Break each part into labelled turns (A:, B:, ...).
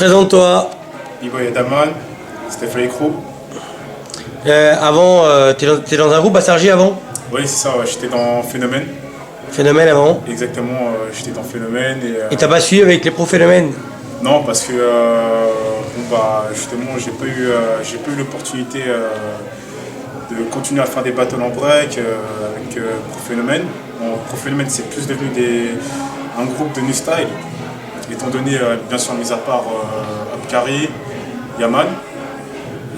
A: Présente-toi.
B: B-Boy Adaman, Steph Crew.
A: Avant, t'es dans un groupe à Sergi avant?
B: Oui, c'est ça, ouais, j'étais dans Phénomène.
A: Phénomène avant?
B: Exactement, j'étais dans Phénomène.
A: Et t'as pas suivi avec les pros Phénomène?
B: Non, parce que justement, j'ai pas eu l'opportunité de continuer à faire des battles en break avec Pro Phénomène. Bon, Pro Phénomène, c'est plus devenu un groupe de new style, étant donné, bien sûr, mis à part Abkari, Yaman,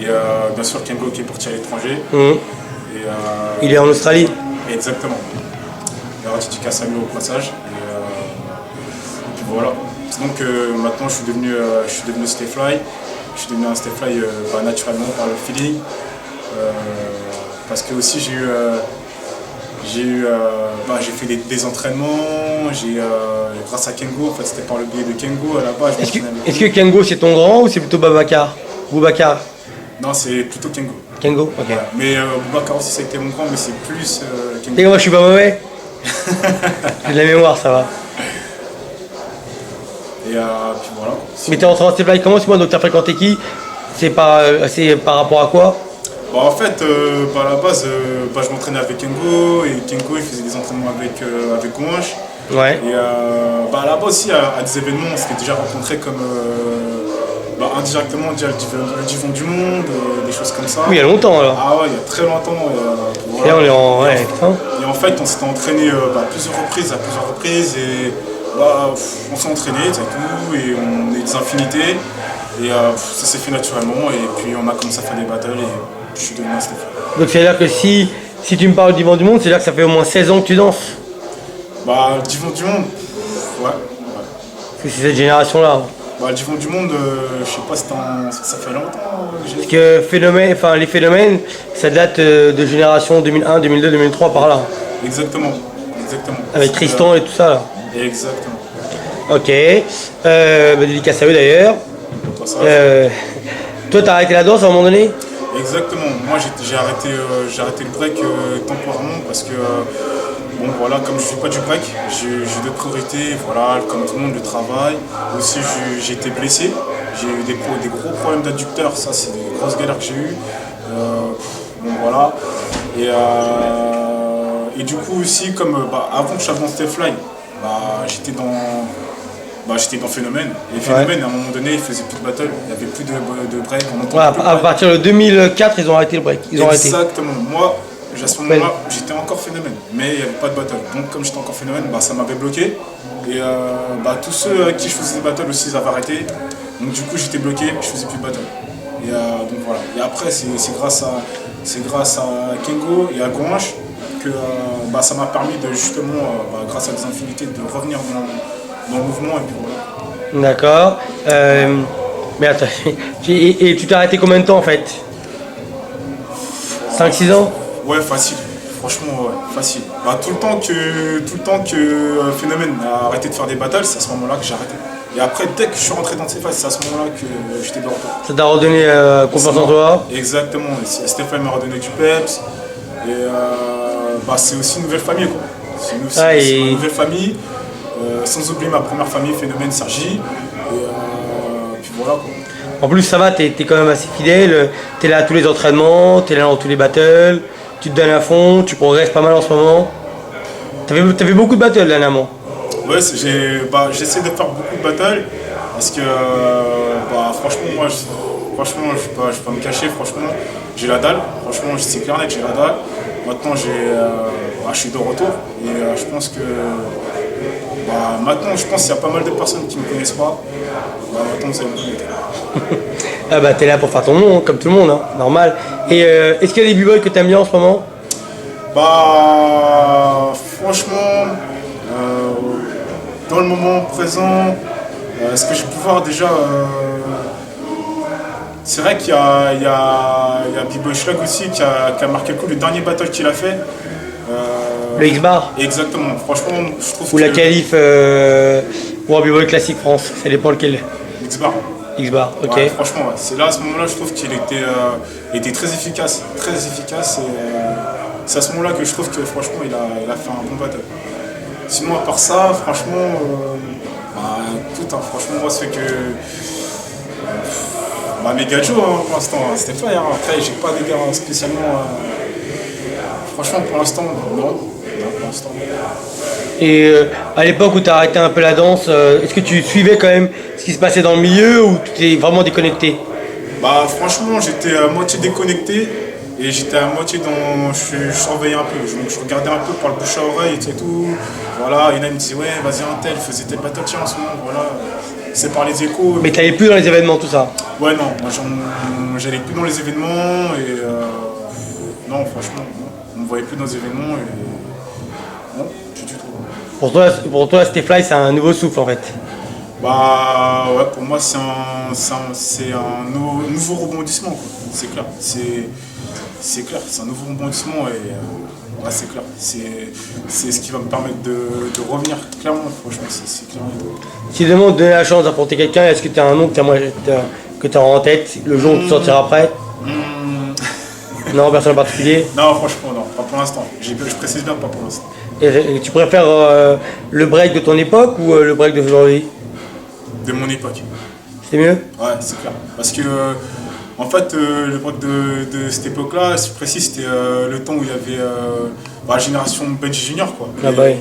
B: et bien sûr Kengo qui est parti à l'étranger. Et,
A: Il est en Australie?
B: Exactement. Il a ratifié Samuel au passage. Et puis voilà. Donc maintenant je suis devenu Stayfly. Je suis devenu un Stayfly naturellement par le feeling. Parce que aussi j'ai fait des entraînements, grâce à Kengo, en fait c'était par le biais de Kengo à la base.
A: Est-ce que Kengo c'est ton grand ou c'est plutôt Babacar? Boubacar?
B: Non, c'est plutôt Kengo.
A: Kengo, ok.
B: Ouais. Mais Boubacar aussi ça a été mon grand, mais c'est plus Kengo.
A: Et moi je suis pas mauvais. J'ai de la mémoire, ça va.
B: Et puis voilà.
A: Mais t'es rentré en Stayfly comment? C'est moi, donc t'as fréquenté qui? C'est par rapport à quoi?
B: Bah, en fait, à la base, je m'entraînais avec Kengo et Kengo il faisait des entraînements avec Gouanche.
A: Ouais.
B: Et à la base aussi, à des événements, on s'était déjà rencontrés comme indirectement déjà le Divan du Monde, des choses comme ça.
A: Oui, il y a longtemps alors.
B: Ah ouais, il y a très longtemps.
A: Et là on est en. Ouais,
B: et en fait, on s'était entraîné à plusieurs reprises et on s'est entraîné et tout, et on est des infinités. Et ça s'est fait naturellement et puis on a commencé à faire des battles et je suis devenu un Stayfly.
A: Donc c'est-à-dire que si tu me parles du Divan du Monde, c'est-à-dire que ça fait au moins 16 ans que tu danses?
B: Bah, le Divan du Monde, ouais.
A: Parce que c'est cette génération-là.
B: Bah, le Divan du Monde, je sais pas, ça fait longtemps.
A: Parce que les phénomènes, ça date de génération 2001, 2002, 2003 par là.
B: Exactement.
A: Avec Tristan et tout ça là.
B: Exactement.
A: Ok. Dédicace à eux d'ailleurs. Toi t'as arrêté la danse à un moment donné?
B: Exactement. Moi j'ai arrêté le break temporairement parce que bon voilà, comme je ne fais pas du break, j'ai d'autres priorités, voilà, comme tout le monde, le travail. Aussi j'ai été blessé, j'ai eu des gros problèmes d'adducteurs, ça c'est des grosses galères que j'ai eues. Bon voilà. Et du coup aussi comme avant que je sois dans Stayfly, j'étais dans Phénomène. Et Phénomène, à un moment donné, il faisait plus de battle, il n'y avait plus de break.
A: À partir de 2004, ils ont arrêté le break.
B: Exactement. Moi, à ce moment-là, j'étais encore Phénomène, mais il n'y avait pas de battle. Donc, comme j'étais encore Phénomène, ça m'avait bloqué. Et tous ceux avec qui je faisais des battles aussi, ils avaient arrêté. Donc, du coup, j'étais bloqué, je faisais plus de battle. Et donc voilà. Et après, c'est grâce à Kengo et à Gouanche que ça m'a permis de justement, grâce à des infinités, de revenir dans le mouvement et puis voilà.
A: D'accord. Mais attends, et tu t'es arrêté combien de temps en fait? 5-6 ans?
B: Ouais, facile. Franchement, ouais, facile. Tout le temps que Phénomène a arrêté de faire des battles, c'est à ce moment-là que j'ai arrêté. Et après, dès que je suis rentré dans ces phases, c'est à ce moment-là que j'étais de retour.
A: Ça t'a redonné confiance en toi?
B: Exactement. Stéphane m'a redonné du peps. Et c'est aussi une nouvelle famille, quoi. C'est une nouvelle famille. Sans oublier ma première famille, Phénomène Sergi. Et puis voilà, quoi.
A: En plus, ça va, t'es quand même assez fidèle. T'es là à tous les entraînements, t'es là dans tous les battles. Tu te donnes à fond, tu progresses pas mal en ce moment. T'as fait beaucoup de battles dernièrement.
B: Ouais, j'essaie de faire beaucoup de battles. Parce que franchement, je vais pas me cacher, franchement, j'ai la dalle. Franchement, c'est clair net, j'ai la dalle. Maintenant, je suis de retour. Et je pense que maintenant, qu'il y a pas mal de personnes qui ne me connaissent pas. Maintenant, vous allez me connaître.
A: T'es là pour faire ton nom, comme tout le monde, hein, normal. Et est-ce qu'il y a des b-boys que t'aimes bien en ce moment?
B: Franchement, dans le moment présent, ce que j'ai pu voir déjà, c'est vrai qu'il y a B-Boy Schlag aussi qui a marqué le coup, le dernier battle qu'il a fait.
A: Le X-Bar?
B: Exactement, franchement, je trouve
A: ou la qualif ou un b-boy classique France, ça dépend lequel.
B: X-Bar.
A: X-Bar, ok.
B: Ouais, franchement, c'est là, à ce moment-là, je trouve qu'il était très efficace. Et c'est à ce moment-là que je trouve que, franchement, il a fait un bon battle. Sinon, à part ça, franchement, franchement, moi, c'est que Bah, mes gadgets hein, pour l'instant, c'était fly. Hein. Après, j'ai pas des gars spécialement. Franchement, pour l'instant, non. Non, pour l'instant.
A: Et à l'époque où tu as arrêté un peu la danse, est-ce que tu suivais quand même ce qui se passait dans le milieu ou tu t'es vraiment déconnecté?
B: Bah, franchement, j'étais à moitié déconnecté et j'étais à moitié dans. Je surveillais un peu. Je regardais un peu par le bouche à oreille et tout. Voilà, il y en a qui me disaient, ouais, vas-y, un tel, faisait tel battle, tiens, en ce moment, voilà. C'est par les échos.
A: Mais tu n'allais plus dans les événements, tout ça?
B: Ouais, non, moi, j'allais plus dans les événements et. Non, franchement, non. On me voyait plus dans les événements et. Non, plus du tout.
A: Pour toi, Stay Fly, c'est un nouveau souffle en fait.
B: Bah ouais, pour moi c'est un nouveau rebondissement quoi. C'est clair. C'est clair, c'est un nouveau rebondissement et ouais, c'est clair. C'est ce qui va me permettre de revenir clairement, franchement, c'est clair.
A: Si demain on te donnait la chance d'apporter quelqu'un, est-ce que tu as un nom que tu as en tête le jour où tu sortiras après? Non, personne en particulier?
B: Non, franchement, non, pas pour l'instant. Je précise bien, pas pour l'instant.
A: Et tu préfères le break de ton époque ou le break d'aujourd'hui?
B: De mon époque.
A: C'est mieux?
B: Ouais, c'est clair. Parce que, en fait, le break de cette époque-là, si précis, c'était le temps où il y avait la génération Benji Junior, quoi.
A: Ah bah oui.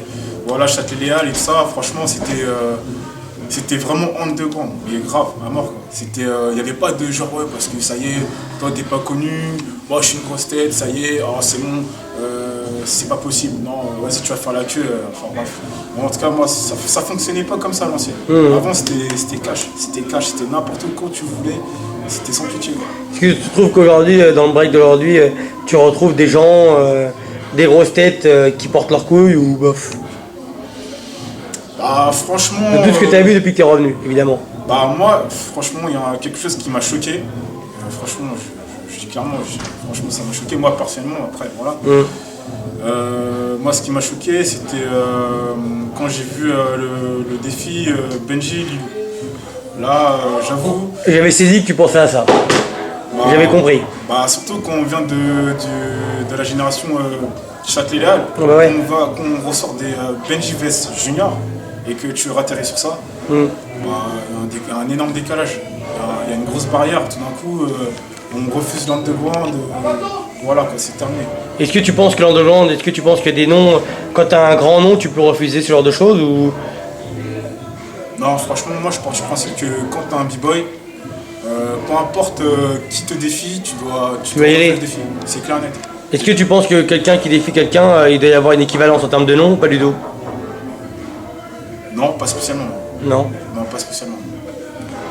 B: Voilà, Châtelet-Léal et tout ça, franchement, c'était vraiment underground, mais grave, à mort, quoi. Il n'y avait pas de genre, ouais, parce que ça y est, toi, t'es pas connu, moi, je suis une grosse tête, ça y est, oh, c'est bon, c'est pas possible, non, vas-y, tu vas faire la queue, enfin bref. Bon, en tout cas, moi, ça fonctionnait pas comme ça à l'ancienne. Avant, c'était cash, c'était n'importe quoi tu voulais, c'était sans pitié, quoi.
A: Est-ce que tu trouves qu'aujourd'hui, dans le break d'aujourd'hui, tu retrouves des gens, des grosses têtes qui portent leurs couilles ou bof?
B: Bah, franchement.
A: De tout ce que tu as vu depuis que tu es revenu, évidemment.
B: Bah, moi, franchement, il y a quelque chose qui m'a choqué. Franchement, je dis clairement, franchement, ça m'a choqué, moi, personnellement, après, voilà. Moi, ce qui m'a choqué, c'était quand j'ai vu le défi Benji Lilou. Là, j'avoue.
A: J'avais saisi que tu pensais à ça.
B: Bah,
A: j'avais compris.
B: Bah, surtout quand on vient de la génération Châtelet-Léal,
A: bah ouais.
B: qu'on ressort des Benji Vest Junior et que tu ratterris sur ça, bah, il y a un énorme décalage. Il y a une grosse barrière. Tout d'un coup, on refuse l'underground. Voilà, c'est terminé.
A: Est-ce que tu penses que l'underground, est-ce que tu penses que des noms, quand tu as un grand nom, tu peux refuser ce genre de choses ou...
B: Non, franchement, moi je pense du principe que quand tu as un b-boy, peu importe qui te défie, tu dois
A: y aller.
B: le défi. C'est clair net.
A: Est-ce que tu penses que quelqu'un qui défie quelqu'un, il doit y avoir une équivalence en termes de nom ou pas du tout?
B: Non, pas spécialement.
A: Non.
B: Non, pas spécialement.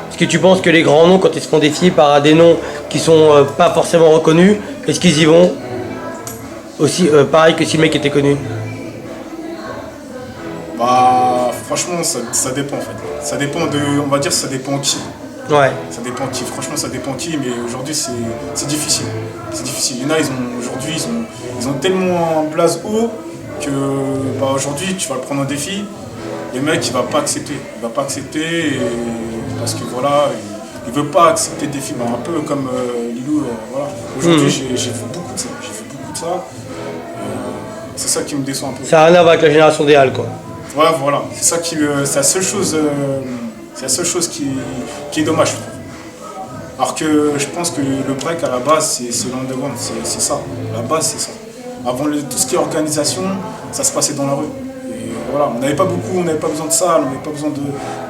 A: Est-ce que tu penses que les grands noms, quand ils se font défier par des noms qui sont pas forcément reconnus, est-ce qu'ils y vont aussi pareil que si le mec était connu?
B: Bah, franchement, ça dépend en fait. Ça dépend de, on va dire, ça dépend qui.
A: Ouais.
B: Ça dépend qui, franchement ça dépend qui, mais aujourd'hui c'est difficile. C'est difficile. Il y en a, aujourd'hui, ils ont tellement un blaze haut que bah, aujourd'hui tu vas le prendre en défi. Et le mec il va pas accepter. Il va pas accepter parce que voilà, il veut pas accepter le défi. Bah, un peu comme Lilou, voilà. Aujourd'hui j'ai vu beaucoup de ça. C'est ça qui me déçoit un peu.
A: Ça n'a rien à voir avec la génération des Halles, quoi.
B: Ouais, voilà. C'est ça qui, c'est la seule chose. C'est la seule chose qui est dommage, je trouve. Alors que je pense que le break à la base, c'est l'underground, c'est ça. La base, c'est ça. Avant tout ce qui est organisation, ça se passait dans la rue. Et voilà, on n'avait pas beaucoup, on n'avait pas besoin de salle, on n'avait pas besoin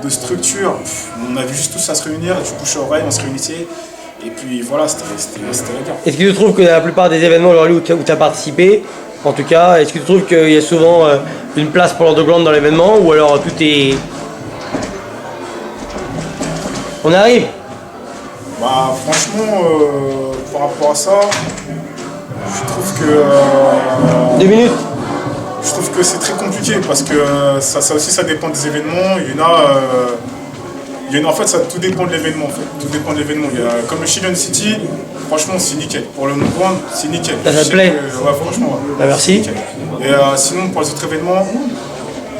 B: de structure. On avait juste tous à se réunir, du bouche à oreille, on se réunissait. Et puis voilà, c'était la guerre.
A: Est-ce que tu trouves que la plupart des événements aujourd'hui où tu as participé, en tout cas, est-ce que tu trouves qu'il y a souvent une place pour l'underground dans l'événement ou alors tout est... On arrive.
B: Bah franchement, par rapport à ça, je trouve que...
A: 2 minutes.
B: Je trouve que c'est très compliqué parce que ça aussi ça dépend des événements. En fait, ça tout dépend de l'événement en fait. Tout dépend de l'événement. Comme le Chilean City, franchement c'est nickel. Pour le underground, c'est nickel.
A: Ça te plaît?
B: Ouais, franchement. Ouais.
A: Bah, merci.
B: Et sinon pour les autres événements,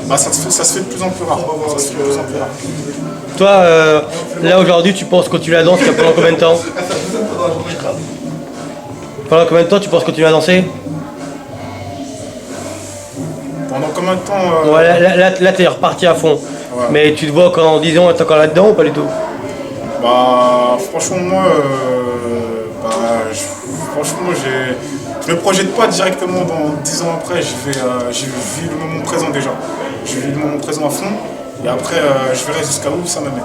B: bah, ça se fait de plus en plus rare. Ça se fait de plus en plus rare.
A: Toi, là aujourd'hui, tu penses continuer la danse pendant combien de temps? Pendant combien de temps tu penses continuer à danser?
B: Pendant combien de temps
A: Ouais, là t'es reparti à fond.
B: Ouais.
A: Mais tu te vois quand en 10 ans, t'es encore là-dedans ou pas du tout?
B: Bah Bah franchement moi, franchement je me projette pas directement dans 10 ans après, je vis le moment présent déjà. Je vis le moment présent à fond et après je verrai jusqu'à où ça m'amène.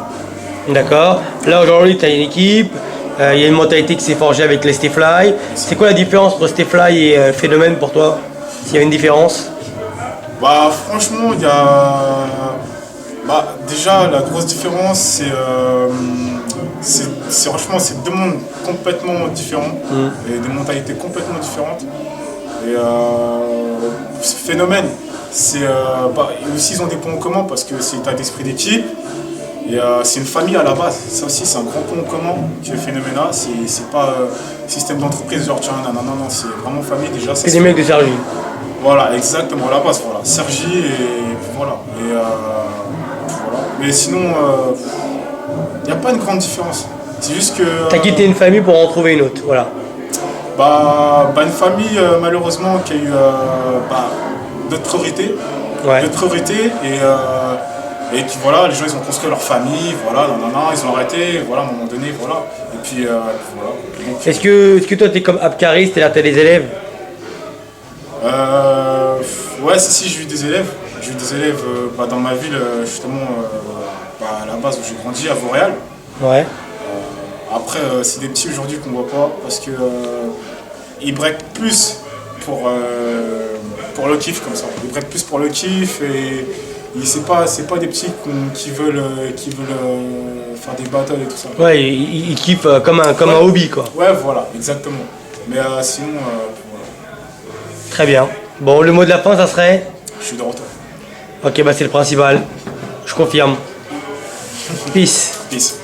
A: D'accord. Là aujourd'hui tu as une équipe, il y a une mentalité qui s'est forgée avec les Stayfly. C'est quoi la différence entre Stayfly et Phénomène pour toi? S'il y a une différence?
B: Bah franchement il y a déjà la grosse différence c'est franchement c'est deux mondes complètement différents et des mentalités complètement différentes. Et ce phénomène, et aussi ils ont des points en commun parce que c'est un état d'esprit d'équipe et c'est une famille à la base. Ça aussi c'est un grand point en commun qui est Phénoména. C'est pas système d'entreprise genre tiens non, c'est vraiment famille déjà.
A: C'est des mecs de Sergi.
B: Voilà, exactement, à la base, voilà. Sergi et voilà. Et voilà. Mais sinon, il n'y a pas une grande différence. C'est juste que.
A: T'as quitté une famille pour en trouver une autre, voilà.
B: Une famille malheureusement qui a eu d'autres priorités.
A: Ouais.
B: D'autres priorités et qui voilà, les gens ils ont construit leur famille, voilà, ils ont arrêté, voilà, à un moment donné, voilà. Et puis voilà. Donc,
A: Est-ce que toi t'es comme Abkaris, t'as des élèves?
B: Ouais, si, j'ai eu des élèves. J'ai eu des élèves dans ma ville, justement, à la base où j'ai grandi, à Vauréal.
A: Ouais.
B: Après, c'est des petits aujourd'hui qu'on voit pas parce que ils breakent plus pour le kiff comme ça. Ils breakent plus pour le kiff et c'est pas des petits qui veulent faire des battles et tout ça.
A: Ouais, ils kiffent comme un hobby quoi.
B: Ouais, voilà, exactement. Mais sinon, voilà.
A: Très bien. Bon, le mot de la fin, ça serait?
B: Je suis de retour.
A: Ok, bah c'est le principal. Je confirme. Peace.
B: Peace.